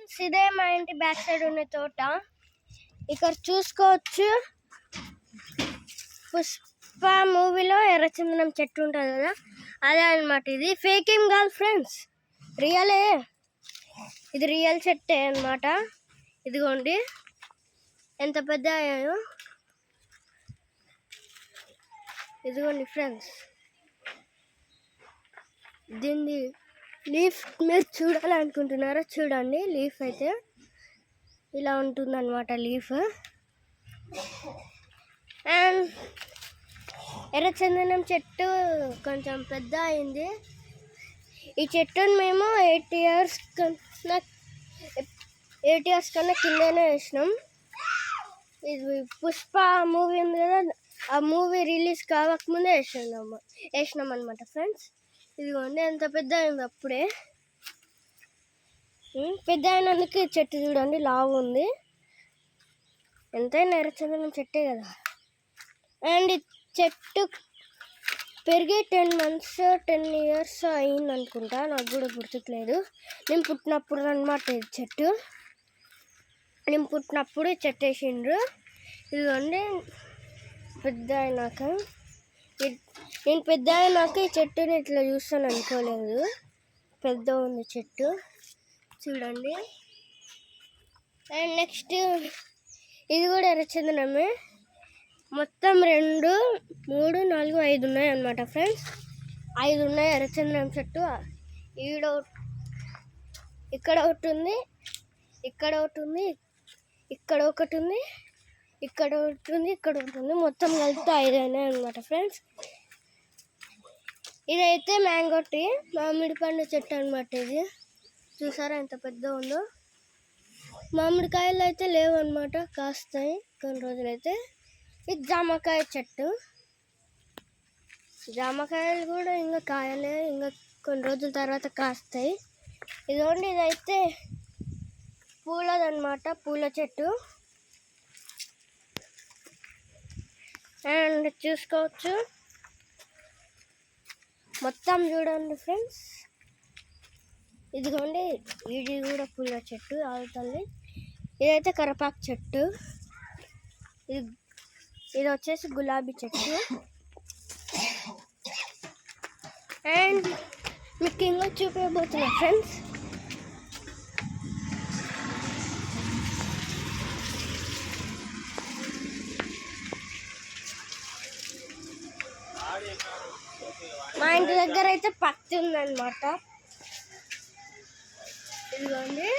Friends, ఇదే మా ఇంటి బ్యాక్ సైడ్ ఉన్న తోట. ఇక్కడ చూసుకోవచ్చు, పుష్ప మూవీలో ఎర్రచందనం చెట్టు ఉంటుంది కదా, అదే అనమాట. ఇది ఫేక్ ఏం కాదు ఫ్రెండ్స్, రియలే. ఇది రియల్ చెట్టే అనమాట. ఇదిగోండి ఎంత పెద్ద అయ్యాయో. ఇదిగోండి ఫ్రెండ్స్, దీన్ని లీఫ్ మీరు చూడాలనుకుంటున్నారా? చూడండి, లీఫ్ అయితే ఇలా ఉంటుందన్నమాట లీఫ్. అండ్ ఎర్రచందనం చెట్టు కొంచెం పెద్ద అయింది. ఈ చెట్టును మేము 8 years కన్నా కిందనే వేసినాం. ఇది పుష్ప మూవీ ఉంది కదా, ఆ మూవీ రిలీజ్ కావకముందే వేసినాం అనమాట ఫ్రెండ్స్. ఇదిగోండి ఎంత పెద్ద అయింది అప్పుడే. పెద్ద అయినందుకు చెట్టు చూడండి లావు ఉంది. ఎంతైనా ఎర్రచందనం చెట్టే కదా. అండ్ ఈ చెట్టు పెరిగి 10 months 10 years అయింది అనుకుంటా, నాకు కూడా గుర్తులేదు. నేను పుట్టినప్పుడు అనమాట ఇది చెట్టు. నేను పుట్టినప్పుడు చెట్టు వేసిండ్రు. ఇదిగోండి పెద్ద అయినాక, నేను పెద్ద అయినాక ఈ చెట్టుని ఇట్లా చూస్తాను అనుకోలేదు. పెద్ద ఉంది చెట్టు చూడండి. అండ్ నెక్స్ట్ ఇది కూడా ఎర్రచందనమే. మొత్తం 2 3 4 5 ఉన్నాయి అన్నమాట ఫ్రెండ్స్. 5 ఉన్నాయి ఎర్రచందనం చెట్టు. ఇక్కడ ఒకటి ఉంది, ఇక్కడ ఒకటి ఉంది, ఇక్కడ ఒకటి ఉంది, ఇక్కడ ఒకటి ఉంది, ఇక్కడ ఒకటి ఉంది. మొత్తం కలిపితే 5 అయినాయి అన్నమాట ఫ్రెండ్స్. ఇదైతే మ్యాంగో ట్రీ, మామిడి పండు చెట్టు అనమాట. ఇది చూసారా ఎంత పెద్ద ఉందో. మామిడికాయలు అయితే లేవు అనమాట, కాస్తాయి కొన్ని రోజులైతే. ఇది జామకాయ చెట్టు. జామకాయలు కూడా ఇంకా కాయలే, ఇంకా కొన్ని రోజుల తర్వాత కాస్తాయి. ఇదిగోండి ఇదైతే పూలదన్నమాట, పూల చెట్టు. అండ్ చూసుకోవచ్చు మొత్తం చూడండి ఫ్రెండ్స్. ఇదిగోండి ఇది కూడా పూల చెట్టు ఆగుతుంది. ఇదైతే కరపాకు చెట్టు. ఇది వచ్చేసి గులాబీ చెట్టు. అండ్ మీకు ఇంకా చూపించబోతున్నా ఫ్రెండ్స్. మా ఇంటి దగ్గర అయితే పత్తి ఉందన్నమాట. ఇదిగోండి